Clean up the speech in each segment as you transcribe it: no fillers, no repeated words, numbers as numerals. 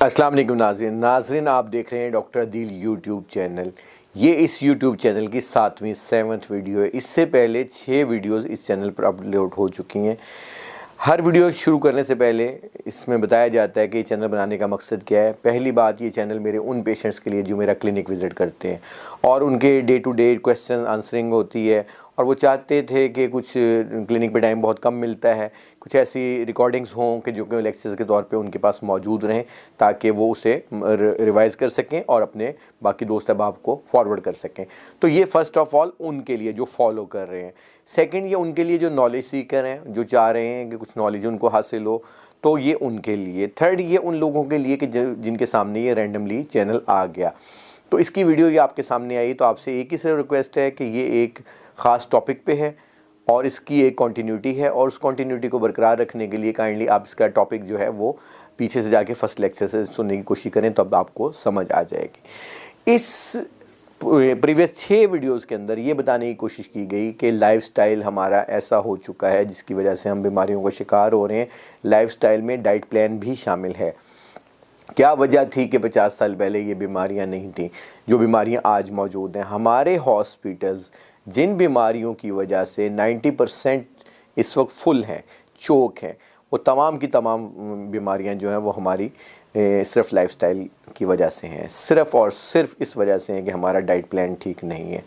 अस्सलाम वालेकुम नाज़रीन आप देख रहे हैं डॉक्टर अदील यूट्यूब चैनल। ये इस यूट्यूब चैनल की 7वीं वीडियो है। इससे पहले 6 वीडियोस इस चैनल पर अपलोड हो चुकी हैं। हर वीडियो शुरू करने से पहले इसमें बताया जाता है कि चैनल बनाने का मकसद क्या है। पहली बात, ये चैनल मेरे उन पेशेंट्स के लिए जो मेरा क्लिनिक विज़िट करते हैं और उनके day to day question answering होती है, और वो चाहते थे कि कुछ क्लिनिक पे टाइम बहुत कम मिलता है, कुछ ऐसी रिकॉर्डिंग्स हों कि जो कि लेक्चर्स के तौर पे उनके पास मौजूद रहें ताकि वो उसे रिवाइज़ कर सकें और अपने बाकी दोस्त अहबाब को फॉरवर्ड कर सकें। तो ये फ़र्स्ट ऑफ़ ऑल उनके लिए जो फॉलो कर रहे हैं। सेकंड, ये उनके लिए जो नॉलेज सीकर हैं, जो चाह रहे हैं कि कुछ नॉलेज उनको हासिल हो, तो ये उनके लिए। थर्ड, ये उन लोगों के लिए कि जिनके सामने ये रैंडमली चैनल आ गया तो इसकी वीडियो ये आपके सामने आई, तो आपसे एक ही सिर्फ रिक्वेस्ट है कि ये एक ख़ास टॉपिक पे है और इसकी एक कंटिन्यूटी है, और उस कंटिन्यूटी को बरकरार रखने के लिए काइंडली आप इसका टॉपिक जो है वो पीछे से जाके फर्स्ट लेक्चर से सुनने की कोशिश करें, तो अब आपको समझ आ जाएगी। इस प्रीवियस 6 वीडियोस के अंदर ये बताने की कोशिश की गई कि लाइफस्टाइल हमारा ऐसा हो चुका है जिसकी वजह से हम बीमारियों का शिकार हो रहे हैं। लाइफस्टाइल में डाइट प्लान भी शामिल है। क्या वजह थी कि 50 साल पहले ये बीमारियां नहीं थीं जो बीमारियां आज मौजूद हैं। हमारे हॉस्पिटल्स जिन बीमारियों की वजह से 90% इस वक्त फुल हैं, चोक हैं, वो तमाम की तमाम बीमारियां जो हैं वो हमारी सिर्फ लाइफस्टाइल की वजह से हैं, सिर्फ और सिर्फ इस वजह से हैं कि हमारा डाइट प्लान ठीक नहीं है।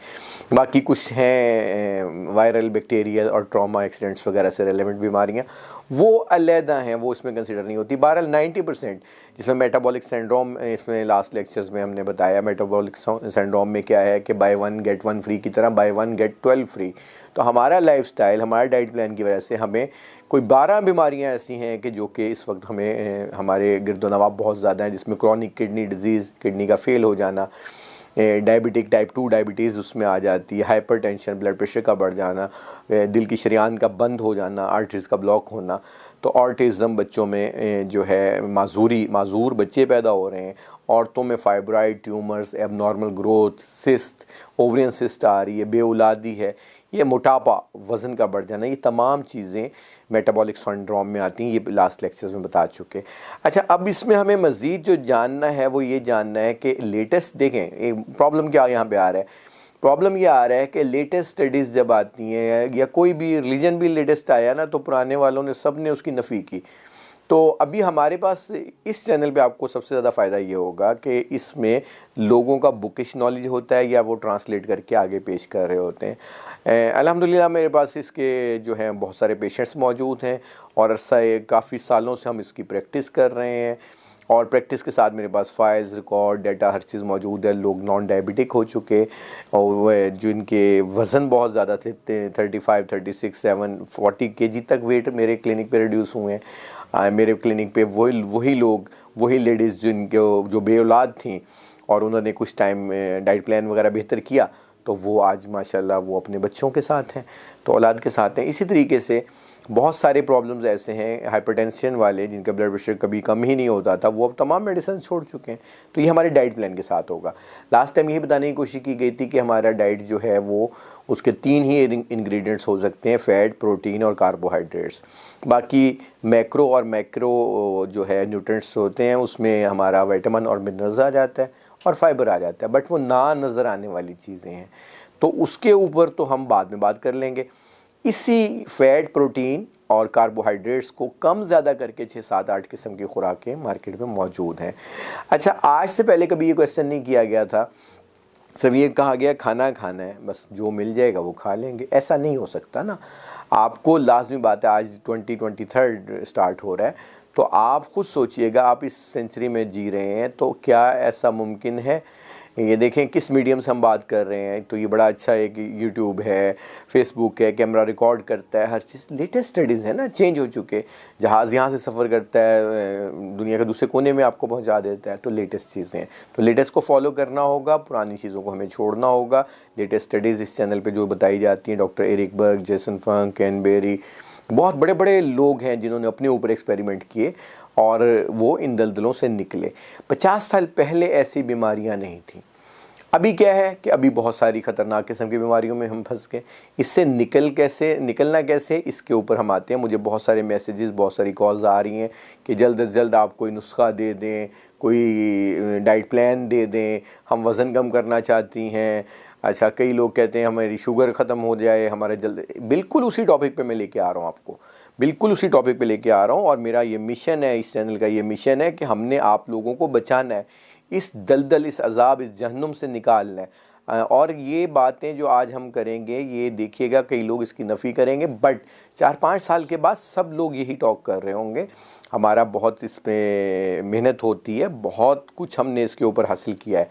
बाकी कुछ हैं वायरल, बैक्टीरियल और ट्रॉमा एक्सीडेंट्स वगैरह से रेलेवेंट बीमारियां, वो अलहदा हैं, वो इसमें कंसिडर नहीं होती। बहरहाल 90% जिसमें मेटाबॉलिक सिंड्रोम, इसमें लास्ट लेक्चर्स में हमने बताया मेटाबॉलिक सिंड्रोम में क्या है कि बाय 1 गेट 1 फ्री की तरह बाय 1 गेट 12 फ्री। तो हमारा लाइफस्टाइल, हमारा डाइट प्लान की वजह से हमें कोई 12 बीमारियां ऐसी हैं कि जो कि इस वक्त हमें हमारे गिरदोनवाब बहुत ज़्यादा हैं, जिसमें क्रॉनिक किडनी डिजीज़, किडनी का फेल हो जाना, डायबिटिक टाइप 2 डायबिटीज़ उसमें आ जाती है, हाइपरटेंशन, ब्लड प्रेशर का बढ़ जाना, दिल की शरीयान का बंद हो जाना, आर्टरीज़ का ब्लॉक होना। तो ऑटिज़म बच्चों में जो है माजूर बच्चे पैदा हो रहे हैं। औरतों में fibroid tumours, abnormal growth, cyst, ovarian cyst आ रही है, बेऔलादी है, ये मोटापा, वज़न का बढ़ जाना, ये तमाम चीज़ें मेटाबॉलिक सिंड्रोम में आती हैं। ये लास्ट लेक्चर्स में बता चुके। अच्छा, अब इसमें हमें मज़ीद जो जानना है वो ये जानना है कि लेटेस्ट देखें एक प्रॉब्लम क्या यहाँ पे आ रहा है। प्रॉब्लम ये आ रहा है कि लेटेस्ट स्टडीज़ जब आती हैं या कोई भी रिलीजन भी लेटेस्ट आया ना, तो पुराने वालों ने सब ने उसकी नफ़ी की। तो अभी हमारे पास इस चैनल पे आपको सबसे ज़्यादा फ़ायदा ये होगा कि इसमें लोगों का बुकिश नॉलेज होता है या वो ट्रांसलेट करके आगे पेश कर रहे होते हैं। अल्हम्दुलिल्लाह मेरे पास इसके जो हैं बहुत सारे पेशेंट्स मौजूद हैं और काफ़ी सालों से हम इसकी प्रैक्टिस कर रहे हैं, और प्रैक्टिस के साथ मेरे पास फाइल्स, रिकॉर्ड, डाटा, हर चीज़ मौजूद है। लोग नॉन डायबिटिक हो चुके और जिनके वज़न बहुत ज़्यादा थे, 35, 36, 7, 40 kg तक वेट मेरे क्लिनिक पे रिड्यूस हुए हैं। मेरे क्लिनिक पे वही लोग, वही लेडीज़ जो बेऔलाद थीं और उन्होंने कुछ टाइम डाइट प्लान वगैरह बेहतर किया, तो वो आज माशाल्लाह वो अपने बच्चों के साथ हैं, तो औलाद के साथ हैं। इसी तरीके से बहुत सारे प्रॉब्लम्स ऐसे हैं, हाइपरटेंशन वाले जिनका ब्लड प्रेशर कभी कम ही नहीं होता था, वो अब तमाम मेडिसिन छोड़ चुके हैं। तो ये हमारे डाइट प्लान के साथ होगा। लास्ट टाइम यही बताने की कोशिश की गई थी कि हमारा डाइट जो है वो उसके 3 ही इंग्रेडिएंट्स हो सकते हैं, फ़ैट, प्रोटीन और कार्बोहाइड्रेट्स। बाकी मैक्रो और मैक्रो जो है न्यूट्रिएंट्स होते हैं, उसमें हमारा विटामिन और मिनरल्स आ जाता है और फाइबर आ जाता है, बट वो ना नज़र आने वाली चीज़ें हैं, तो उसके ऊपर तो हम बाद में बात कर लेंगे। इसी फैट, प्रोटीन और कार्बोहाइड्रेट्स को कम ज़्यादा करके 6, 7, 8 किस्म की खुराकें मार्केट में मौजूद हैं। अच्छा, आज से पहले कभी ये क्वेश्चन नहीं किया गया था, सिर्फ ये कहा गया खाना खाना है, बस जो मिल जाएगा वो खा लेंगे। ऐसा नहीं हो सकता ना। आपको लाजमी बात है, आज 2023 स्टार्ट हो रहा है, तो आप ख़ुद सोचिएगा, आप इस सेंचुरी में जी रहे हैं, तो क्या ऐसा मुमकिन है। ये देखें किस मीडियम से हम बात कर रहे हैं, तो ये बड़ा अच्छा है कि यूट्यूब है, फेसबुक है, कैमरा रिकॉर्ड करता है, हर चीज़ लेटेस्ट स्टडीज़ है ना, चेंज हो चुके। जहाज़ यहाँ से सफ़र करता है, दुनिया के दूसरे कोने में आपको पहुँचा देता है, तो लेटेस्ट चीज़ें हैं। तो लेटेस्ट को फॉलो करना होगा, पुरानी चीज़ों को हमें छोड़ना होगा। लेटेस्ट स्टडीज़ इस चैनल पर जो बताई जाती हैं, डॉक्टर एरिक बर्ग, जेसन फंक, केन बेरी, बहुत बड़े बड़े लोग हैं जिन्होंने अपने ऊपर एक्सपेरिमेंट किए और वो इन दलदलों से निकले। 50 साल पहले ऐसी बीमारियां नहीं थी। अभी क्या है कि अभी बहुत सारी ख़तरनाक किस्म की बीमारियों में हम फंस गए। इससे निकलना कैसे, इसके ऊपर हम आते हैं। मुझे बहुत सारे मैसेजेस, बहुत सारी कॉल्स आ रही हैं कि जल्द से जल्द आप कोई नुस्खा दे दें, कोई डाइट प्लान दे दें, हम वज़न कम करना चाहती हैं। अच्छा, कई लोग कहते हैं हमारी शुगर ख़त्म हो जाए, हमारे जल्द। बिल्कुल उसी टॉपिक पे मैं लेके आ रहा हूँ आपको, बिल्कुल उसी टॉपिक पे लेके आ रहा हूँ। और मेरा ये मिशन है, इस चैनल का ये मिशन है कि हमने आप लोगों को बचाना है, इस दलदल, इस अज़ाब, इस जहन्नुम से निकालना है। और ये बातें जो आज हम करेंगे, ये देखिएगा कई लोग इसकी नफ़ी करेंगे, बट 4-5 साल के बाद सब लोग यही टॉक कर रहे होंगे। हमारा बहुत इस पर मेहनत होती है, बहुत कुछ हमने इसके ऊपर हासिल किया है,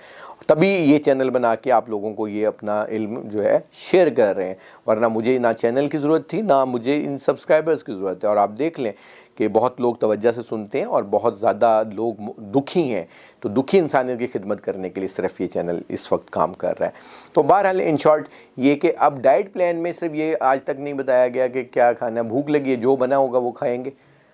तभी ये चैनल बना के आप लोगों को ये अपना इल्म जो है शेयर कर रहे हैं। वरना मुझे ना चैनल की ज़रूरत थी, ना मुझे इन सब्सक्राइबर्स की ज़रूरत है। और आप देख लें कि बहुत लोग तवज्जो से सुनते हैं और बहुत ज़्यादा लोग दुखी हैं। तो दुखी इंसानियत की खिदमत करने के लिए सिर्फ ये चैनल इस वक्त काम कर रहा है। तो बहरहाल इन शॉर्ट ये कि अब डाइट प्लान में सिर्फ ये आज तक नहीं बताया गया कि क्या खाना, भूख लगी है जो बना होगा वो खाएंगे।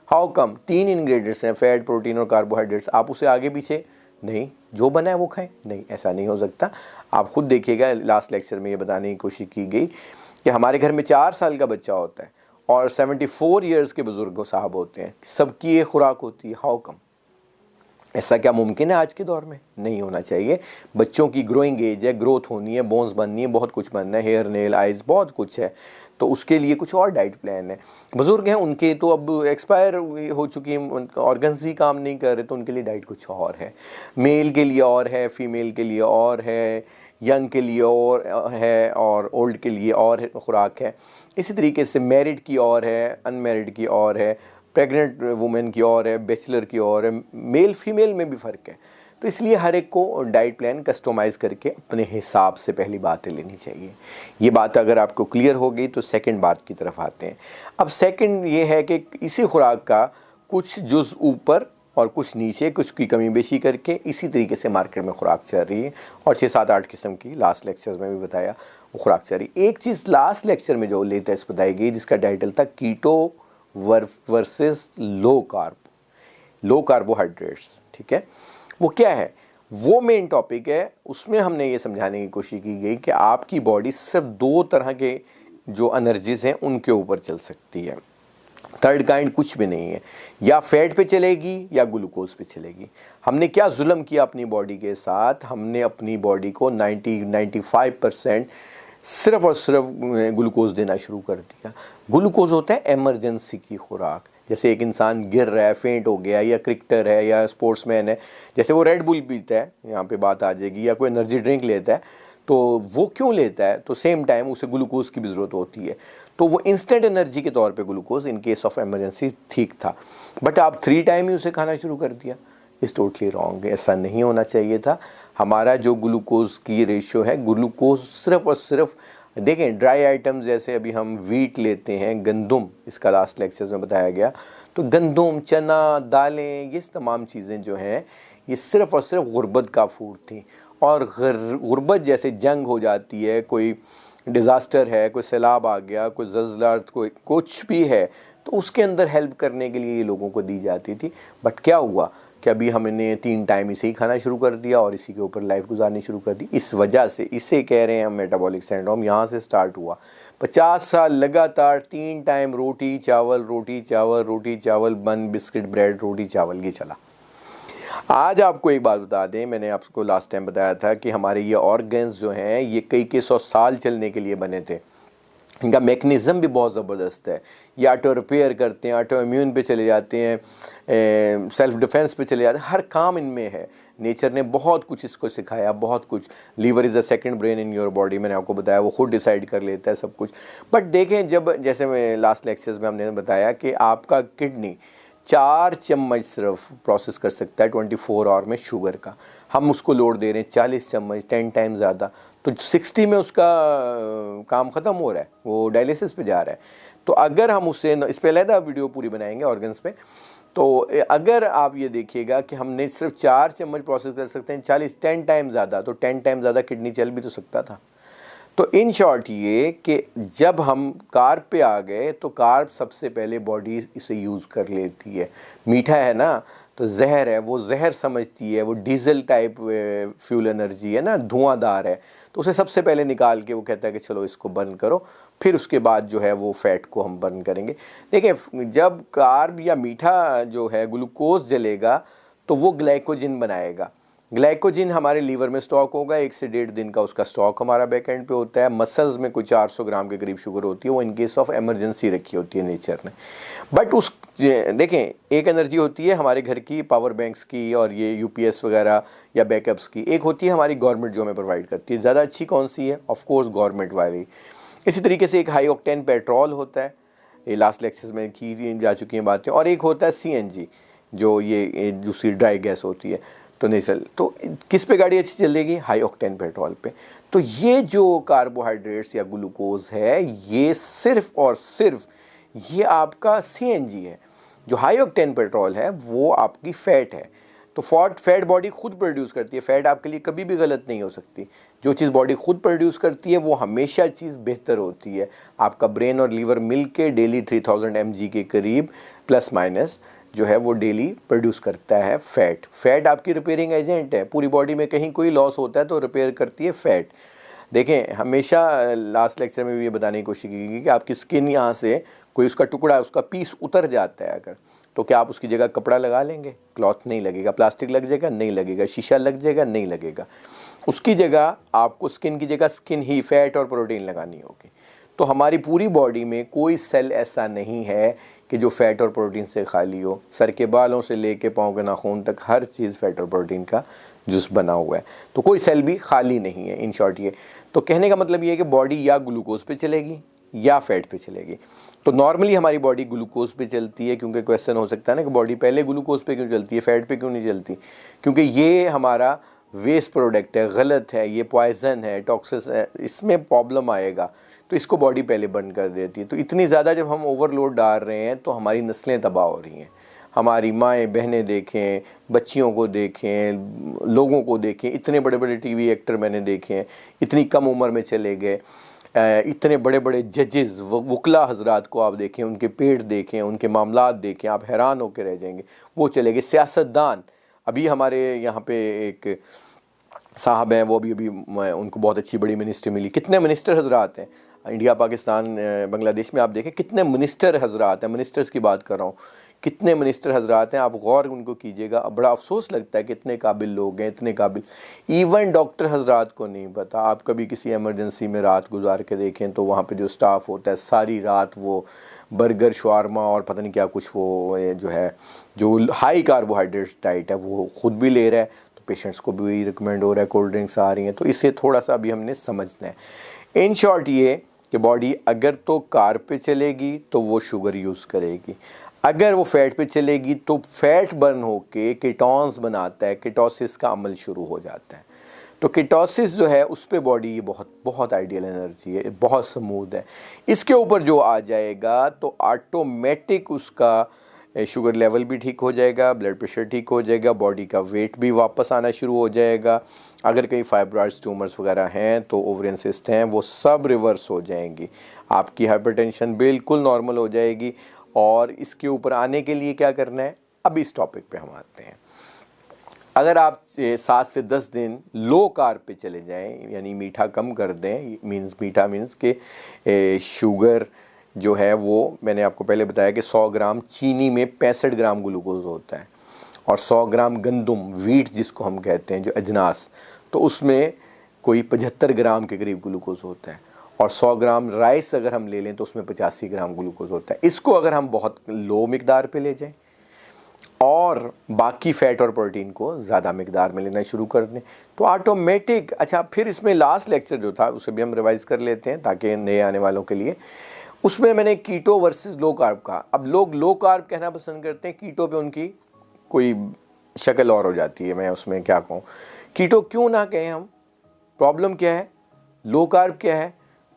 How come? 3 इंग्रेडिएंट्स हैं, फैट, प्रोटीन और कार्बोहाइड्रेट्स, आप उसे आगे पीछे नहीं, जो बना है वो खाएं। नहीं, ऐसा नहीं हो सकता। आप खुद देखिएगा, लास्ट लेक्चर में ये बताने की कोशिश की गई कि हमारे घर में 4 साल का बच्चा होता है और 74 ईयर्स के बुज़ुर्ग साहब होते हैं, सबकी ये खुराक होती है। How come? ऐसा क्या मुमकिन है आज के दौर में? नहीं होना चाहिए। बच्चों की ग्रोइंग एज है, ग्रोथ होनी है, बोन्स बननी है, बहुत कुछ बनना है, हेयर, नेल, आइज़, बहुत कुछ है। तो उसके लिए कुछ और डाइट प्लान है। बुज़ुर्ग हैं, उनके तो अब एक्सपायर हो चुकी ऑर्गन्स ही काम नहीं कर रहे, तो उनके लिए डाइट कुछ और है। मेल के लिए और है, फीमेल के लिए और है, यंग के लिए और है, और ओल्ड के लिए और खुराक है। इसी तरीके से मैरिड की और है, अनमैरिड की और है, प्रेग्नेंट वुमेन की और है, बैचलर की और है, मेल फीमेल में भी फ़र्क है। तो इसलिए हर एक को डाइट प्लान कस्टमाइज़ करके अपने हिसाब से पहली बातें लेनी चाहिए। ये बात अगर आपको क्लियर हो गई तो सेकंड बात की तरफ आते हैं। अब सेकंड ये है कि इसी खुराक का कुछ जुज़ ऊपर और कुछ नीचे, कुछ की कमी बेशी करके इसी तरीके से मार्केट में खुराक चल रही है। और 6-7-8 किस्म की लास्ट लेक्चर्स में भी बताया वो खुराक चल रही है। एक चीज़ लास्ट लेक्चर में जो लेटेस्ट बताई गई, जिसका टाइटल था कीटो वर्सेस लो कार्बोहाइड्रेट्स, ठीक है, वो क्या है, वो मेन टॉपिक है। उसमें हमने ये समझाने की कोशिश की गई कि आपकी बॉडी सिर्फ 2 तरह के जो एनर्जीज हैं उनके ऊपर चल सकती है, थर्ड काइंड कुछ भी नहीं है। या फैट पे चलेगी या ग्लूकोज पे चलेगी। हमने क्या जुल्म किया अपनी बॉडी के साथ, हमने अपनी बॉडी को 90-95% सिर्फ और सिर्फ ग्लूकोज देना शुरू कर दिया। ग्लूकोज होता है इमरजेंसी की खुराक। जैसे एक इंसान गिर रहा है, फेंट हो गया, या क्रिकेटर है या स्पोर्ट्समैन है, जैसे वो रेड बुल पीता है, यहाँ पे बात आ जाएगी, या कोई एनर्जी ड्रिंक लेता है, तो वो क्यों लेता है? तो सेम टाइम उसे ग्लूकोज की भी ज़रूरत होती है। तो वो इंस्टेंट एनर्जी के तौर पे glucose in case of emergency ठीक था, बट आप 3 टाइम ही उसे खाना शुरू कर दिया। Is totally wrong. ऐसा नहीं होना चाहिए था। हमारा जो ग्लूकोज की रेशियो है, ग्लूकोज सिर्फ और सिर्फ, देखें ड्राई आइटम्स जैसे अभी हम वीट लेते हैं, गंदम, इसका लास्ट लेक्चर्स में बताया गया, तो गंदम, चना, दालें, ये तमाम चीज़ें जो हैं ये सिर्फ़ और सिर्फ गुर्बत का फूड थी। और गुर्बत जैसे जंग हो जाती है, कोई डिज़ास्टर है, कोई सैलाब आ गया, कोई ज़लज़ला, कोई कुछ भी है, तो उसके अंदर हेल्प करने के लिए ये लोगों को दी जाती थी। बट क्या हुआ कि अभी हमने 3 टाइम इसे ही खाना शुरू कर दिया और इसी के ऊपर लाइफ गुजारनी शुरू कर दी। इस वजह से इसे कह रहे हैं हम मेटाबॉलिक सिंड्रोम। यहाँ से स्टार्ट हुआ। 50 साल लगातार 3 टाइम रोटी चावल, रोटी चावल, रोटी चावल, बन, बिस्किट, ब्रेड, रोटी चावल, ये चला। आज आपको एक बात बता दें, मैंने आपको लास्ट टाइम बताया था कि हमारे ये ऑर्गन्स जो हैं ये कई 100 साल चलने के लिए बने थे। इनका मैकेनिज़्म भी बहुत ज़बरदस्त है। ये ऑटो रिपेयर करते हैं, ऑटो इम्यून पे चले जाते हैं, सेल्फ डिफेंस पे चले जाते हैं, हर काम इनमें है। नेचर ने बहुत कुछ इसको सिखाया, बहुत कुछ। Liver is the second brain in your body, मैंने आपको बताया, वो खुद डिसाइड कर लेता है सब कुछ। बट देखें, जब जैसे मैं लास्ट लेक्चर्स में हमने बताया कि आपका किडनी 4 चम्मच सिर्फ प्रोसेस कर सकता है 24 आवर में शुगर का, हम उसको लोड दे रहे हैं 40 चम्मच, 10 टाइम ज़्यादा, तो 60 में उसका काम ख़त्म हो रहा है, वो डायलिसिस पे जा रहा है। तो अगर हम उससे, इस पर अलग वीडियो पूरी बनाएंगे ऑर्गन्स पे, तो अगर आप ये देखिएगा कि हमने सिर्फ 4 चम्मच प्रोसेस कर सकते हैं 10 टाइम ज़्यादा, तो 10 टाइम ज़्यादा किडनी चल भी तो सकता था। तो इन शॉर्ट ये कि जब हम कार्ब पे आ गए तो कार्ब सबसे पहले बॉडी इसे यूज़ कर लेती है। मीठा है ना, तो जहर है, वो जहर समझती है, वो डीजल टाइप फ्यूल एनर्जी है ना, धुआंधार है, तो उसे सबसे पहले निकाल के वो कहता है कि चलो इसको बर्न करो, फिर उसके बाद जो है वो फैट को हम बर्न करेंगे। देखिए जब कार्ब या मीठा जो है ग्लूकोज जलेगा तो वो ग्लाइकोजन बनाएगा। ग्लाइकोजन हमारे लीवर में स्टॉक होगा, 1 से 1.5 दिन का उसका स्टॉक हमारा बैक एंड पे होता है। मसल्स में कुछ 400 ग्राम के करीब शुगर होती है, वो इन केस ऑफ एमरजेंसी रखी होती है नेचर ने। बट उस देखें, एक एनर्जी होती है हमारे घर की पावर बैंक्स की और ये यूपीएस वगैरह या बैकअप्स की, एक होती है हमारी गवर्नमेंट जो हमें प्रोवाइड करती है। ज़्यादा अच्छी कौन सी है? ऑफ कोर्स गवर्नमेंट वाली। इसी तरीके से एक हाई ऑक्टेन पेट्रोल होता है, ये लास्ट लेक्चर्स में की जा चुकी हैं बातें, और एक होता है सीएनजी जो ये दूसरी ड्राई गैस होती है। तो नेचुरल, तो किस पे गाड़ी अच्छी चलेगी? हाई ऑक्टेन पेट्रोल पे। तो ये जो कार्बोहाइड्रेट्स या ग्लूकोज है, ये सिर्फ और सिर्फ ये आपका सीएनजी है। जो हाई ऑक्टेन पेट्रोल है वो आपकी फैट है। तो फैट बॉडी खुद प्रोड्यूस करती है। फैट आपके लिए कभी भी गलत नहीं हो सकती। जो चीज़ बॉडी खुद प्रोड्यूस करती है वो हमेशा चीज़ बेहतर होती है। आपका ब्रेन और लीवर मिलके डेली 3000 mg के करीब प्लस माइनस जो है वो डेली प्रोड्यूस करता है फैट। फैट आपकी रिपेयरिंग एजेंट है। पूरी बॉडी में कहीं कोई लॉस होता है तो रिपेयर करती है फैट। देखें, हमेशा लास्ट लेक्चर में भी ये बताने की कोशिश की कि आपकी स्किन यहाँ से कोई उसका टुकड़ा, उसका पीस उतर जाता है अगर, तो क्या आप उसकी जगह कपड़ा लगा लेंगे? क्लॉथ नहीं लगेगा। प्लास्टिक लग जाएगा? नहीं लगेगा। शीशा लग जाएगा? नहीं लगेगा। उसकी जगह आपको स्किन की जगह स्किन ही फैट और प्रोटीन लगानी होगी। तो हमारी पूरी बॉडी में कोई सेल ऐसा नहीं है कि जो फैट और प्रोटीन से खाली हो। सर के बालों से लेके पाँव के नाखून तक हर चीज़ फैट और प्रोटीन का जूस बना हुआ है। तो कोई सेल भी खाली नहीं है, इन शॉर्ट ये। तो कहने का मतलब ये है कि बॉडी या ग्लूकोज पे चलेगी या फैट पे चलेगी। तो नॉर्मली हमारी बॉडी ग्लूकोज पे चलती है, क्योंकि क्वेश्चन हो सकता है ना कि बॉडी पहले ग्लूकोज पे क्यों चलती है, फैट पे क्यों नहीं चलती? क्योंकि ये हमारा वेस्ट प्रोडक्ट है, गलत है, ये पॉइजन है, टॉक्सिस है, इसमें प्रॉब्लम आएगा। तो इसको बॉडी पहले बंद कर देती है। तो इतनी ज़्यादा जब हम ओवरलोड डाल रहे हैं तो हमारी नस्लें तबाह हो रही हैं। हमारी माएँ बहनें देखें, बच्चियों को देखें, लोगों को देखें, इतने बड़े बड़े टीवी एक्टर मैंने देखे हैं, इतनी कम उम्र में चले गए। इतने बड़े बड़े जजेस, वकला हजरात को आप देखें, उनके पेट देखें, उनके मामलात देखें, आप हैरान होकर रह जाएंगे। वो चले गए। सियासतदान, अभी हमारे यहाँ पे एक साहब हैं, वो अभी उनको बहुत अच्छी बड़ी मिनिस्ट्री मिली। कितने मिनिस्टर हजरात हैं इंडिया, पाकिस्तान, बांग्लादेश में आप देखें कितने मिनिस्टर हजरात हैं। मिनिस्टर्स की बात कर रहा हूँ, कितने मिनिस्टर हजरात हैं, आप गौर उनको कीजिएगा। अब बड़ा अफसोस लगता है कितने काबिल लोग हैं, इतने काबिल। इवन डॉक्टर हजरात को नहीं पता। आप कभी किसी एमरजेंसी में रात गुजार के देखें तो वहाँ पे जो स्टाफ होता है सारी रात वो बर्गर, शवारमा और पता नहीं क्या कुछ वो जो है जो हाई कार्बोहाइड्रेट डाइट है वो खुद भी ले रहा है। तो पेशेंट्स को भी वही रिकमेंड हो रहा है, कोल्ड ड्रिंक्स आ रही हैं। तो इससे थोड़ा सा अभी हमने समझना है। इन शॉर्ट ये कि बॉडी अगर तो कार्ब पे चलेगी तो वो शुगर यूज़ करेगी, अगर वो फैट पे चलेगी तो फैट बर्न होके कीटोन्स बनाता है, कीटोसिस का अमल शुरू हो जाता है। तो कीटोसिस जो है उस पे बॉडी बहुत बहुत आइडियल एनर्जी है, बहुत स्मूथ है। इसके ऊपर जो आ जाएगा तो ऑटोमेटिक उसका शुगर लेवल भी ठीक हो जाएगा, ब्लड प्रेशर ठीक हो जाएगा, बॉडी का वेट भी वापस आना शुरू हो जाएगा। अगर कहीं फाइब्रॉइड्स, ट्यूमर्स वगैरह हैं तो ओवरियन सिस्ट हैं, वो सब रिवर्स हो जाएंगी। आपकी हाइपरटेंशन बिल्कुल नॉर्मल हो जाएगी। और इसके ऊपर आने के लिए क्या करना है, अब इस टॉपिक पे हम आते हैं। अगर आप 7 से 10 दिन लो कार्ब पे चले जाएं, यानी मीठा कम कर दें, मीठा मीन्स के शुगर जो है वो मैंने आपको पहले बताया कि 100 ग्राम चीनी में 65 ग्राम ग्लूकोज होता है, और 100 ग्राम गंदम, वीट जिसको हम कहते हैं, जो अजनास, तो उसमें कोई 75 ग्राम के करीब ग्लूकोज होता है। और 100 ग्राम राइस अगर हम ले लें तो उसमें 85 ग्राम ग्लूकोज होता है। इसको अगर हम बहुत लो मिकदार पे ले जाएं और बाकी फ़ैट और प्रोटीन को ज़्यादा मिकदार में लेना शुरू कर दें तो ऑटोमेटिक। अच्छा, फिर इसमें लास्ट लेक्चर जो था उसे भी हम रिवाइज़ कर लेते हैं ताकि नए आने वालों के लिए। उसमें मैंने कीटो वर्सेस लो कार्ब कहा। अब लोग लो कार्ब कहना पसंद करते हैं, कीटो पे उनकी कोई शक्ल और हो जाती है। मैं उसमें क्या कहूँ, कीटो क्यों ना कहें हम, प्रॉब्लम क्या है, लो कार्ब क्या है,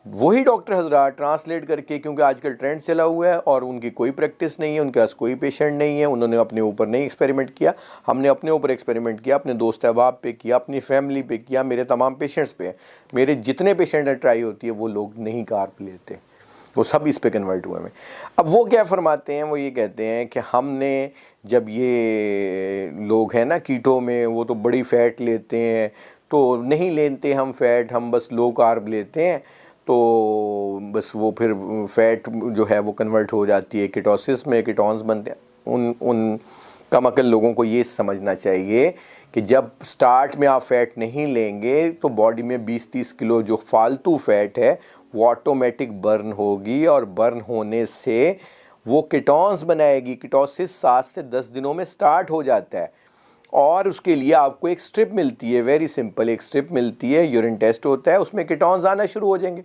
वही डॉक्टर हजरात ट्रांसलेट करके, क्योंकि आजकल ट्रेंड चला हुआ है और उनकी कोई प्रैक्टिस नहीं है, उनके पास कोई पेशेंट नहीं है, उन्होंने अपने ऊपर नहीं एक्सपेरिमेंट किया, हमने अपने ऊपर एक्सपेरिमेंट किया, अपने दोस्त अहबाब पे किया, अपनी फैमिली पे किया, मेरे तमाम पेशेंट्स पे। मेरे जितने पेशेंट ट्राई होती है वो लोग नहीं कार्ब लेते, वो सब इस पे कन्वर्ट हुए हैं। अब वो क्या फरमाते हैं, वो ये कहते हैं कि हमने जब ये लोग हैं ना कीटो में, वो तो बड़ी फ़ैट लेते हैं, तो नहीं लेते हम फ़ैट, हम बस लो कार्ब लेते हैं, तो बस वो फिर फ़ैट जो है वो कन्वर्ट हो जाती है कीटोसिस में, कीटोन्स बनते हैं। उन कम अकल लोगों को ये समझना चाहिए कि जब स्टार्ट में आप फ़ैट नहीं लेंगे तो बॉडी में 20-30 किलो जो फालतू फ़ैट है वो ऑटोमेटिक बर्न होगी, और बर्न होने से वो कीटोन्स बनाएगी। कीटोसिस 7 से 10 दिनों में स्टार्ट हो जाता है, और उसके लिए आपको एक स्ट्रिप मिलती है, वेरी सिंपल, एक स्ट्रिप मिलती है, यूरिन टेस्ट होता है, उसमें कीटोन्स आना शुरू हो जाएंगे।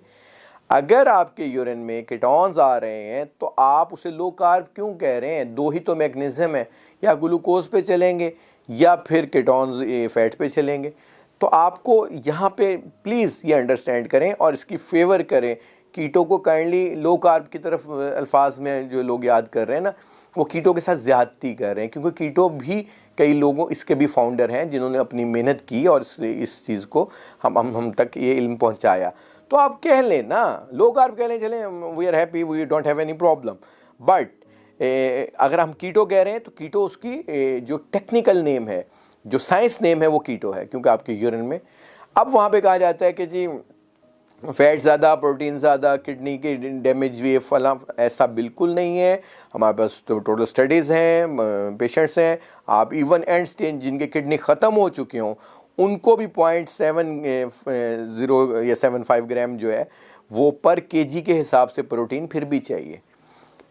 अगर आपके यूरिन में कीटोन्स आ रहे हैं तो आप उसे लो कार्ब क्यों कह रहे हैं? दो ही तो मैकेनिज्म है, या ग्लूकोज पे चलेंगे या फिर कीटोन्स फैट पे चलेंगे। तो आपको यहाँ पे प्लीज़ ये अंडरस्टैंड करें और इसकी फेवर करें। कीटो को काइंडली लो कार्ब की तरफ अल्फाज में जो लोग याद कर रहे हैं ना, वो कीटो के साथ ज़्यादती कर रहे हैं, क्योंकि कीटो भी कई लोगों, इसके भी फाउंडर हैं जिन्होंने अपनी मेहनत की और इस चीज़ को हम तक ये इल्म पहुँचाया। तो आप कह लें ना, लो कार्ब कह लें, चलें, we are happy, we don't have any problem. But अगर हम कीटो कह रहे हैं तो कीटो उसकी जो टेक्निकल नेम है, जो साइंस नेम है, वो कीटो है, क्योंकि आपके यूरिन में अब वहाँ पे कहा जाता है कि जी फैट ज़्यादा, प्रोटीन ज़्यादा, किडनी के डैमेज हुए, फला, ऐसा बिल्कुल नहीं है। हमारे पास तो टोटल स्टडीज़ हैं, पेशेंट्स हैं, आप इवन एंड स्टेज जिनके किडनी ख़त्म हो चुके हों उनको भी 0.70 या 75 ग्राम जो है वो पर केजी के हिसाब से प्रोटीन फिर भी चाहिए।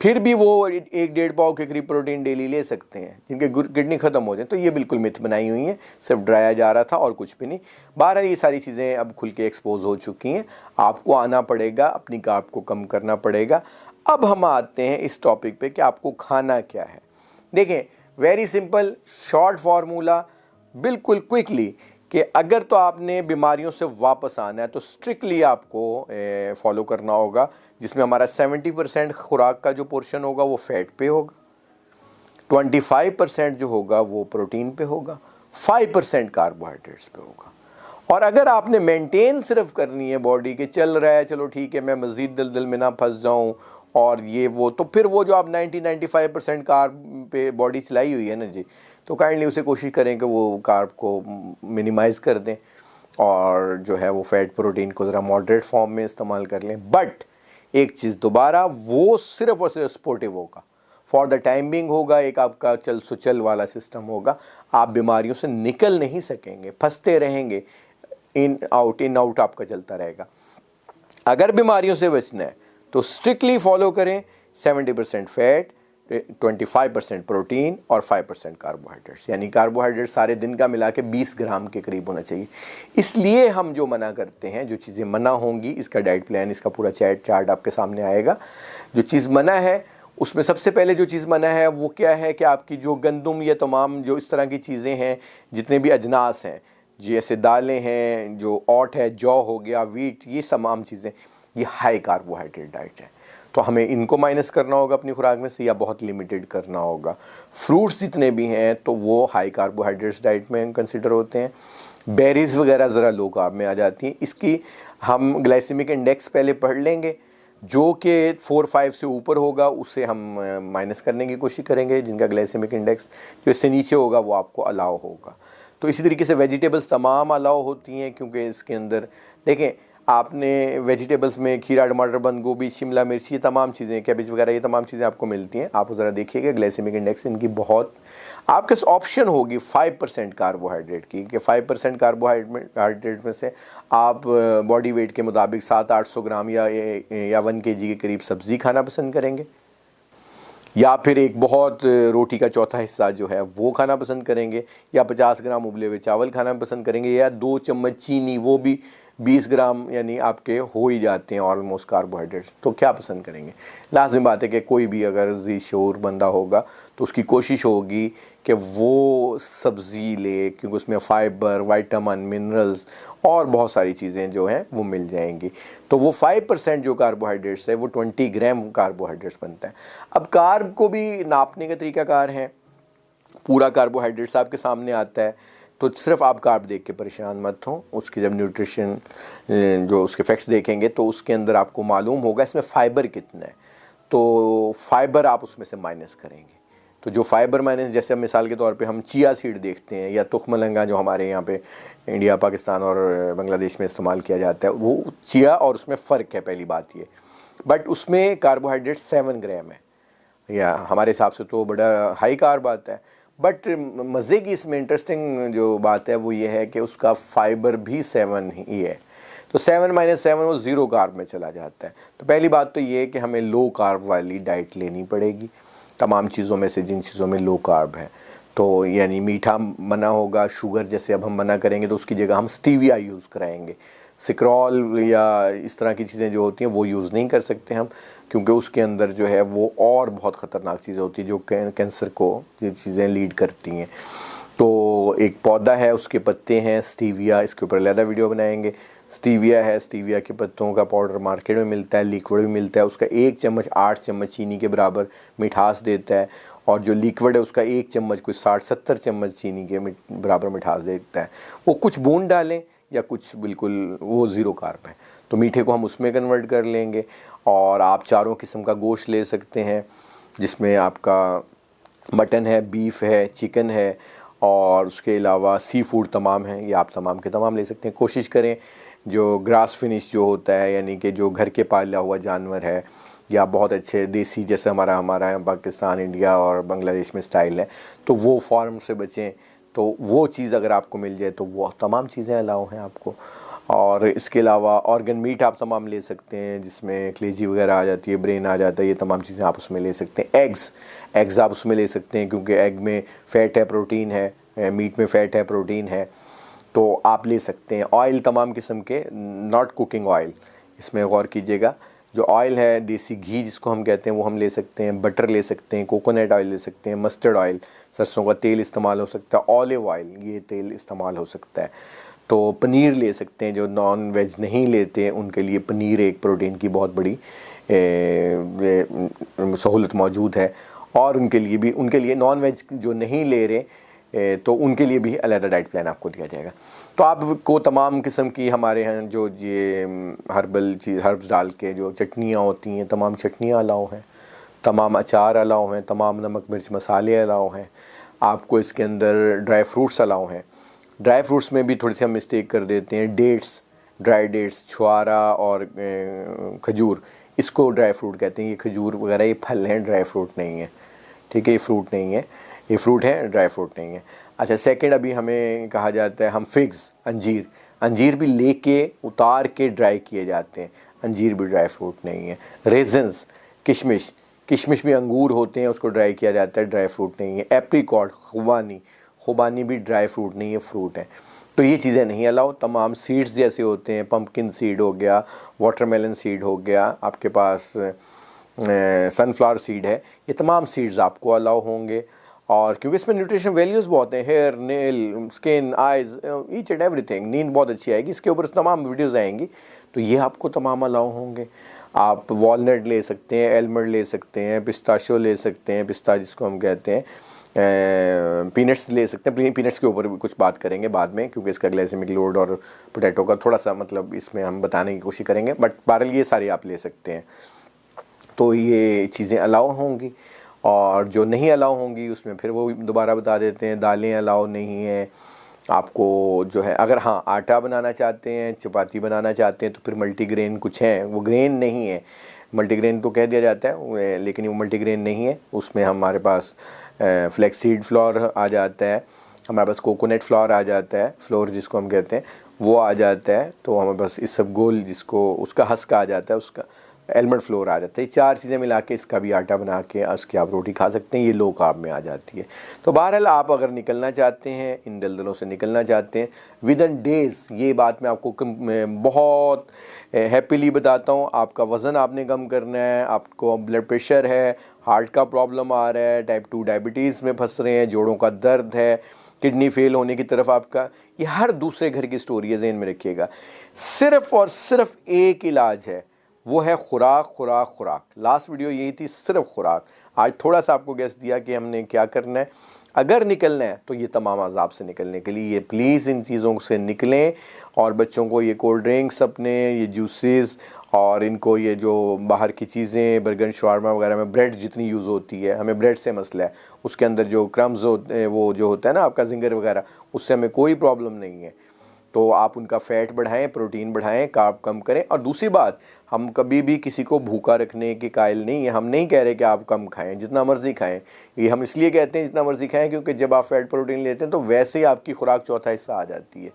फिर भी वो 1-1.5 पाव के करीब प्रोटीन डेली ले सकते हैं जिनके किडनी ख़त्म हो जाए। तो ये बिल्कुल मिथ बनाई हुई है, सिर्फ डराया जा रहा था और कुछ भी नहीं। बहरहाल ये सारी चीज़ें अब खुल के एक्सपोज हो चुकी हैं, आपको आना पड़ेगा, अपनी कार्ब को कम करना पड़ेगा। अब हम आते हैं इस टॉपिक पे कि आपको खाना क्या है। देखें, वेरी सिंपल शॉर्ट फार्मूला, बिल्कुल क्विकली, कि अगर तो आपने बीमारियों से वापस आना है तो स्ट्रिक्टली आपको फॉलो करना होगा, जिसमें हमारा 70% खुराक का जो पोर्शन होगा वो फैट पे होगा, 25% जो होगा वो प्रोटीन पे होगा, 5% कार्बोहाइड्रेट्स पे होगा। और अगर आपने मेंटेन सिर्फ करनी है बॉडी के, चल रहा है, चलो ठीक है, मैं मज़ीद दलदल में ना फंस जाऊँ और ये वो, तो फिर वो जो आप 90-95% कार्ब पे बॉडी चलाई हुई है ना जी, तो काइंडली उसे कोशिश करें कि वो कार्ब को मिनिमाइज़ कर दें और जो है वो फैट प्रोटीन को ज़रा मॉडरेट फॉर्म में इस्तेमाल कर लें। बट एक चीज़ दोबारा, वो सिर्फ और सिर्फ सपोर्टिव होगा, फॉर द टाइम बिंग होगा, एक आपका चल सुचल वाला सिस्टम होगा। आप बीमारियों से निकल नहीं सकेंगे, फंसते रहेंगे, इन आउट आपका चलता रहेगा। अगर बीमारियों से बचना है तो स्ट्रिक्टली फॉलो करें 70% फैट, 25% प्रोटीन और 5% कार्बोहाइड्रेट्स, यानी कार्बोहाइड्रेट सारे दिन का मिला के 20 ग्राम के करीब होना चाहिए। इसलिए हम जो मना करते हैं, जो चीज़ें मना होंगी, इसका डाइट प्लान, इसका पूरा चार्ट आपके सामने आएगा। जो चीज़ मना है उसमें सबसे पहले जो चीज़ मना है वो क्या है कि आपकी जो गंदम या तमाम जो इस तरह की चीज़ें हैं, जितने भी अजनास हैं, जैसे दालें हैं, जो ओट है, जौ हो गया, वीट, ये तमाम चीज़ें, ये हाई कार्बोहाइड्रेट डाइट है, तो हमें इनको माइनस करना होगा अपनी खुराक में से, या बहुत लिमिटेड करना होगा। फ्रूट्स जितने भी हैं तो वो हाई कार्बोहाइड्रेट्स डाइट में कंसिडर होते हैं। बेरीज़ वगैरह ज़रा लो कार्ब में आ जाती हैं। इसकी हम ग्लाइसेमिक इंडेक्स पहले पढ़ लेंगे, जो कि 4-5 से ऊपर होगा उससे हम माइनस करने की कोशिश करेंगे। जिनका ग्लाइसेमिक इंडेक्स जो इससे नीचे होगा वो आपको अलाउ होगा। तो इसी तरीके से वेजिटेबल्स तमाम अलाउ होती हैं, क्योंकि इसके अंदर देखें, आपने वेजिटेबल्स में खीरा, टमाटर, बंद गोभी, शिमला मिर्च, ये तमाम चीज़ें, कैबेज वगैरह, ये तमाम चीज़ें आपको मिलती हैं। आप ज़रा देखिएगा ग्लाइसेमिक इंडेक्स इनकी बहुत, आपके पास ऑप्शन होगी 5% कार्बोहाइड्रेट की, कि 5% कार्बोहाइड्रेट में से आप बॉडी वेट के मुताबिक 700-800 ग्राम या 1 kg के करीब सब्ज़ी खाना पसंद करेंगे, या फिर एक बहुत रोटी का चौथा हिस्सा जो है वो खाना पसंद करेंगे, या 50 ग्राम उबले हुए चावल खाना पसंद करेंगे, या 2 चम्मच चीनी, वो भी 20 ग्राम, यानी आपके हो ही जाते हैं ऑलमोस्ट कार्बोहाइड्रेट्स। तो क्या पसंद करेंगे? लाज़िम बात है कि कोई भी अगर जी शोर बंदा होगा तो उसकी कोशिश होगी कि वो सब्ज़ी ले, क्योंकि उसमें फ़ाइबर, विटामिन, मिनरल्स और बहुत सारी चीज़ें जो हैं वो मिल जाएंगी। तो वो 5% जो कार्बोहाइड्रेट्स है वो 20 ग्राम कार्बोहाइड्रेट्स बनता है। अब कार्ब को भी नापने का तरीकाकार है, पूरा कार्बोहाइड्रेट्स आपके सामने आता है। तो सिर्फ आप कार्ब देख के परेशान मत हो, उसके जब न्यूट्रिशन जो उसके फैक्ट्स देखेंगे तो उसके अंदर आपको मालूम होगा इसमें फ़ाइबर कितना है, तो फ़ाइबर आप उसमें से माइनस करेंगे। तो जो फ़ाइबर माइनस, जैसे मिसाल के तौर पे हम चिया सीड देखते हैं या तुखमलंगा जो हमारे यहाँ पे इंडिया, पाकिस्तान और बांग्लादेश में इस्तेमाल किया जाता है, वो चिया और उसमें फ़र्क है पहली बात ये। बट उसमें कार्बोहाइड्रेट 7 ग्राम है, या हमारे हिसाब से तो बड़ा हाई कार्ब आता है। बट मज़े की इसमें इंटरेस्टिंग जो बात है वो ये है कि उसका फ़ाइबर भी 7 ही है। तो 7 - 7 वो 0 कार्ब में चला जाता है। तो पहली बात तो ये है कि हमें लो कार्ब वाली डाइट लेनी पड़ेगी तमाम चीज़ों में से, जिन चीज़ों में लो कार्ब है। तो यानी मीठा मना होगा, शुगर जैसे अब हम मना करेंगे तो उसकी जगह हम स्टीविया यूज़ कराएंगे। सिक्रोल या इस तरह की चीज़ें जो होती हैं वो यूज़ नहीं कर सकते हम, क्योंकि उसके अंदर जो है वो और बहुत ख़तरनाक चीज़ें होती हैं जो कैंसर को ये चीज़ें लीड करती हैं। तो एक पौधा है, उसके पत्ते हैं स्टीविया, इसके ऊपर अलग वीडियो बनाएंगे। स्टीविया है, स्टीविया के पत्तों का पाउडर मार्केट में मिलता है, लिक्विड भी मिलता है। उसका 1 चम्मच 8 चम्मच चीनी के बराबर मिठास देता है, और जो लिक्विड है उसका 1 चम्मच कोई 60-70 चम्मच चीनी के बराबर मिठास देता है। वो कुछ बूंद डालें या कुछ बिल्कुल वो 0 कार्ब है, तो मीठे को हम उसमें कन्वर्ट कर लेंगे। और आप चारों किस्म का गोश्त ले सकते हैं, जिसमें आपका मटन है, बीफ है, चिकन है, और उसके अलावा सी फूड तमाम हैं, ये आप तमाम के तमाम ले सकते हैं। कोशिश करें जो ग्रास फिनिश जो होता है, यानी कि जो घर के पाला हुआ जानवर है, या बहुत अच्छे देसी जैसे हमारा पाकिस्तान, इंडिया और बांग्लादेश में स्टाइल है, तो वो फार्म से बचें। तो वो चीज़ अगर आपको मिल जाए तो वो तमाम चीज़ें अलाउ हैं आपको। और इसके अलावा ऑर्गन मीट आप तमाम ले सकते हैं, जिसमें कलेजी वगैरह आ जाती है, ब्रेन आ जाता है, ये तमाम चीज़ें आप उसमें ले सकते हैं। एग्स आप उसमें ले सकते हैं, क्योंकि एग में फ़ैट है, प्रोटीन है, मीट में फ़ैट है, प्रोटीन है, तो आप ले सकते हैं। ऑयल तमाम किस्म के, नॉट कुकिंग ऑयल, इसमें गौर कीजिएगा। जो ऑयल है, देसी घी जिसको हम कहते हैं, वो हम ले सकते हैं। बटर ले सकते हैं, कोकोनट ऑयल ले सकते हैं, मस्टर्ड ऑयल, सरसों का तेल इस्तेमाल हो सकता है, ऑलिव ऑयल, ये तेल इस्तेमाल हो सकता है। तो पनीर ले सकते हैं, जो नॉन वेज नहीं लेते हैं उनके लिए पनीर एक प्रोटीन की बहुत बड़ी सहूलत मौजूद है। और उनके लिए नॉन वेज जो नहीं ले रहे तो उनके लिए भी अलग डाइट प्लान आपको दिया जाएगा। तो आपको तमाम किस्म की हमारे यहाँ जो ये हर्ब्स डाल के जो चटनियाँ होती हैं, तमाम चटनियाँ अलाउ हैं, तमाम अचार अलाउ हैं, तमाम नमक मिर्च मसाले अलाउ हैं। आपको इसके अंदर ड्राई फ्रूट्स अलाउ हैं। ड्राई फ्रूट्स में भी थोड़ी सी हम मिस्टेक कर देते हैं। डेट्स, ड्राई डेट्स, छुआरा और खजूर, इसको ड्राई फ्रूट कहते हैं। ये खजूर वगैरह ये फल हैं, ड्राई फ्रूट नहीं है, ठीक है, ये फ्रूट नहीं है, ये फ्रूट है, ड्राई फ्रूट नहीं है। अच्छा, सेकंड अभी हमें कहा जाता है हम फिग्स, अंजीर भी लेके उतार के ड्राई किए जाते हैं, अंजीर भी ड्राई फ्रूट नहीं है। रेजन्स, किशमिश भी अंगूर होते हैं, उसको ड्राई किया जाता है, ड्राई फ्रूट नहीं है। एप्रीकॉट, खुबानी भी ड्राई फ्रूट नहीं है, फ्रूट है। तो ये चीज़ें नहीं अलाउ। तमाम सीड्स जैसे होते हैं, पम्पकिन सीड हो गया, वाटरमेलन सीड हो गया, आपके पास सनफ्लावर सीड है, ये तमाम सीड्स आपको अलाउ होंगे। और क्योंकि इसमें न्यूट्रिशन वैल्यूज़ बहुत हैं, hair, nail, skin, eyes, each and everything, नींद बहुत अच्छी आएगी, इसके ऊपर तमाम वीडियोज़ आएंगी, तो ये आपको तमाम अलाउ होंगे। आप वॉलनट ले सकते हैं, एलमंड ले सकते हैं, पिस्ताशियो ले सकते हैं, पिस्ता जिसको हम कहते हैं, पीनट्स ले सकते हैं। पीनट्स के ऊपर भी कुछ बात करेंगे बाद में, क्योंकि इसका ग्लाइसेमिक लोड और पोटैटो का थोड़ा सा मतलब इसमें हम बताने की कोशिश करेंगे, बट बहरहाल ये सारी आप ले सकते हैं। तो ये चीज़ें अलाउ होंगी। और जो नहीं अलाउ होंगी उसमें फिर वो दोबारा बता देते हैं, दालें अलाउ नहीं हैं आपको, जो है अगर हाँ आटा बनाना चाहते हैं, चपाती बनाना चाहते हैं, तो फिर मल्टीग्रेन कुछ हैं, वो ग्रेन नहीं है। मल्टीग्रेन तो कह दिया जाता है, लेकिन वो मल्टीग्रेन नहीं है। उसमें हमारे पास फ्लैक्सीड फ्लोर आ जाता है, हमारे पास कोकोनट फ्लोर आ जाता है, फ्लोर जिसको हम कहते हैं वो आ जाता है। तो हमें बस इस सब गोल जिसको उसका हस्क आ जाता है, उसका एलमंड फ्लोर आ जाता है। ये 4 चीज़ें मिला के इसका भी आटा बना के उसकी आप रोटी खा सकते हैं, ये लो कार्ब में आ जाती है। तो बहरहाल आप अगर निकलना चाहते हैं, इन दलदलों से निकलना चाहते हैं विद इन डेज़, ये बात मैं आपको बहुत हैप्पीली बताता हूँ। आपका वज़न आपने कम करना है, आपको ब्लड प्रेशर है, हार्ट का प्रॉब्लम आ रहा है, टाइप 2 डायबिटीज़ में फंस रहे हैं, जोड़ों का दर्द है, किडनी फेल होने की तरफ आपका, ये हर दूसरे घर की स्टोरी है, ज़हन में रखिएगा। सिर्फ़ और सिर्फ एक इलाज है, वो है खुराक। लास्ट वीडियो यही थी, सिर्फ खुराक। आज थोड़ा सा आपको गेस दिया कि हमने क्या करना है। अगर निकलना है तो ये तमाम अज़ाब से निकलने के लिए ये प्लीज़ इन चीज़ों से निकलें। और बच्चों को ये कोल्ड ड्रिंक्स, अपने ये जूसेस और इनको ये जो बाहर की चीज़ें, बर्गर, शवारमा वगैरह में ब्रेड जितनी यूज़ होती है, हमें ब्रेड से मसला है, उसके अंदर जो क्रम्स होते हैं, वो जो होता है ना आपका जिंगर वगैरह, उससे हमें कोई प्रॉब्लम नहीं है। तो आप उनका फ़ैट बढ़ाएं, प्रोटीन बढ़ाएं, कार्ब कम करें। और दूसरी बात, हम कभी भी किसी को भूखा रखने के कायल नहीं है। हम नहीं कह रहे कि आप कम खाएं, जितना मर्ज़ी खाएं। ये हम इसलिए कहते हैं जितना मर्ज़ी खाएं क्योंकि जब आप फ़ैट प्रोटीन लेते हैं तो वैसे ही आपकी खुराक चौथा हिस्सा आ जाती है।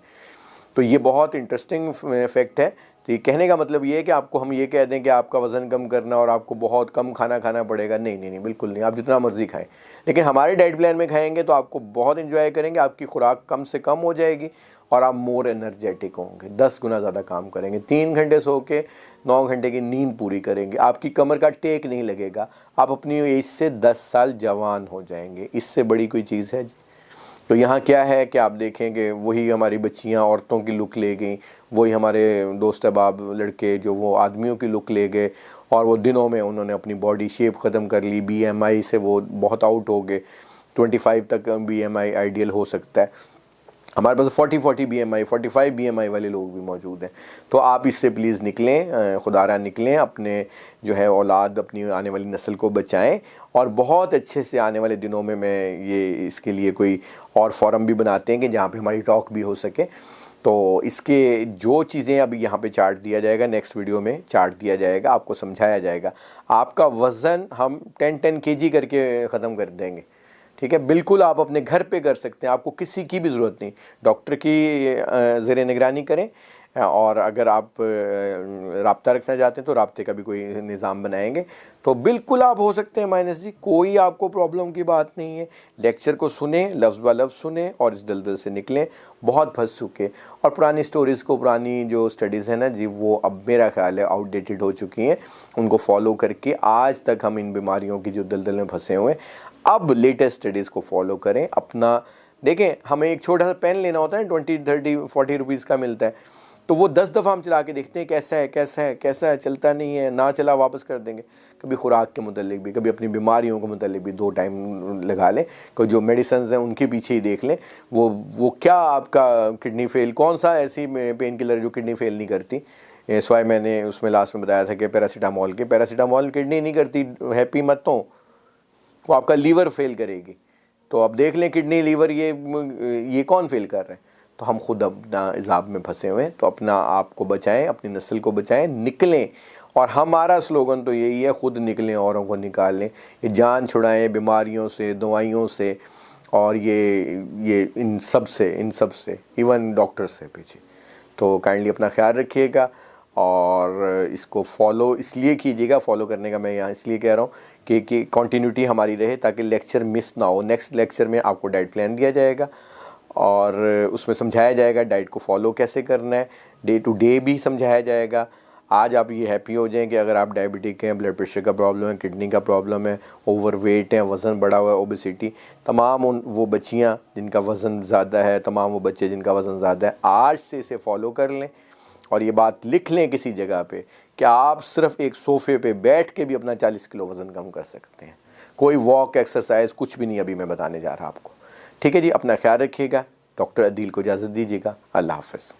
तो ये बहुत इंटरेस्टिंग फैक्ट है। तो ये कहने का मतलब ये है कि आपको हम ये कह दें कि आपका वज़न कम करना और आपको बहुत कम खाना खाना पड़ेगा, नहीं नहीं नहीं, बिल्कुल नहीं। आप जितना मर्ज़ी खाएं, लेकिन हमारे डाइट प्लान में खाएंगे तो आपको बहुत एंजॉय करेंगे, आपकी खुराक कम से कम हो जाएगी और आप मोर एनर्जेटिक होंगे, 10 गुना ज़्यादा काम करेंगे, 3 घंटे सो के 9 घंटे की नींद पूरी करेंगे, आपकी कमर का टेक नहीं लगेगा, आप अपनी एज से 10 साल जवान हो जाएंगे। इससे बड़ी कोई चीज़ है जी? तो यहाँ क्या है कि आप देखेंगे वही हमारी बच्चियाँ औरतों की लुक ले गई, वही हमारे दोस्त अहबाब लड़के जो वो आदमियों की लुक ले गए और वो दिनों में उन्होंने अपनी बॉडी शेप ख़त्म कर ली। BMI से वो बहुत आउट हो गए, 25 तक BMI आइडियल हो सकता है। हमारे पास 40 BMI, 45 BMI वाले लोग भी मौजूद हैं। तो आप इससे प्लीज़ निकलें, खुदारा निकलें, अपने जो है औलाद, अपनी आने वाली नस्ल को बचाएं। और बहुत अच्छे से आने वाले दिनों में मैं ये इसके लिए कोई और फोरम भी बनाते हैं कि जहाँ पे हमारी टॉक भी हो सके। तो इसके जो चीज़ें अभी यहाँ पे चार्ट दिया जाएगा, नेक्स्ट वीडियो में चार्ट दिया जाएगा, आपको समझाया जाएगा। आपका वज़न हम 10 kg करके ख़त्म कर देंगे, ठीक है? बिल्कुल आप अपने घर पे कर सकते हैं, आपको किसी की भी ज़रूरत नहीं। डॉक्टर की ज़ेरे निगरानी करें और अगर आप राब्ता रखना चाहते हैं तो राब्ते का भी कोई निज़ाम बनाएंगे तो बिल्कुल आप हो सकते हैं माइनस जी, कोई आपको प्रॉब्लम की बात नहीं है। लेक्चर को सुने, लफ्ज़ ब लफ्ज़ सुने और इस दलदल से निकलें। बहुत फंस चुके और पुरानी स्टोरीज़ को, पुरानी जो स्टडीज़ हैं ना जी, वो अब मेरा ख्याल है आउटडेटेड हो चुकी हैं। उनको फॉलो करके आज तक हम इन बीमारियों की जो दलदल में फंसे हुए हैं, अब लेटेस्ट स्टडीज़ को फॉलो करें। अपना देखें, हमें एक छोटा सा पेन लेना होता है, 20, 30, 40 रुपीज़ का मिलता है, तो वो 10 दफ़ा हम चला के देखते हैं कैसा है कैसा है कैसा है, चलता नहीं है, ना चला वापस कर देंगे। कभी खुराक के मुतालिक भी, कभी अपनी बीमारियों के मुतालिक भी 2 टाइम लगा लें। कोई जो मेडिसिन हैं उनके पीछे ही देख लें, वो क्या आपका किडनी फेल, कौन सा ऐसी पेन किलर जो किडनी फेल नहीं करती। स्वाय मैंने उसमें लास्ट में बताया था कि पैरासीटामोल किडनी नहीं करती, हैप्पी मत हो, वो आपका लीवर फेल करेगी। तो अब देख लें किडनी लीवर ये कौन फेल कर रहे हैं। तो हम खुद अपना इज़ाब में फंसे हुए हैं। तो अपना आप को बचाएं, अपनी नस्ल को बचाएं, निकलें। और हमारा स्लोगन तो यही है, खुद निकलें औरों को निकाल लें। ये जान छुड़ाएं बीमारियों से, दवाइयों से और ये इन सब से इवन डॉक्टर से पीछे। तो काइंडली अपना ख्याल रखिएगा और इसको फॉलो इसलिए कीजिएगा, फॉलो करने का मैं यहाँ इसलिए कह रहा हूँ कि कंटिन्यूटी हमारी रहे ताकि लेक्चर मिस ना हो। नेक्स्ट लेक्चर में आपको डाइट प्लान दिया जाएगा और उसमें समझाया जाएगा डाइट को फॉलो कैसे करना है, डे टू डे भी समझाया जाएगा। आज आप ये हैप्पी हो जाएं कि अगर आप डायबिटिक हैं, ब्लड प्रेशर का प्रॉब्लम है, किडनी का प्रॉब्लम है, ओवरवेट है, वज़न बढ़ा हुआ है, ओबेसिटी, तमाम वो बच्चियाँ जिनका वज़न ज़्यादा है, तमाम वो बच्चे जिनका वज़न ज़्यादा है, आज से इसे फॉलो कर लें। और ये बात लिख लें किसी जगह पे कि आप सिर्फ एक सोफ़े पे बैठ के भी अपना 40 किलो वज़न कम कर सकते हैं। कोई वॉक, एक्सरसाइज कुछ भी नहीं अभी मैं बताने जा रहा आपको। ठीक है जी, अपना ख्याल रखिएगा। डॉक्टर अदील को इजाज़त दीजिएगा। अल्लाह हाफ़िज़।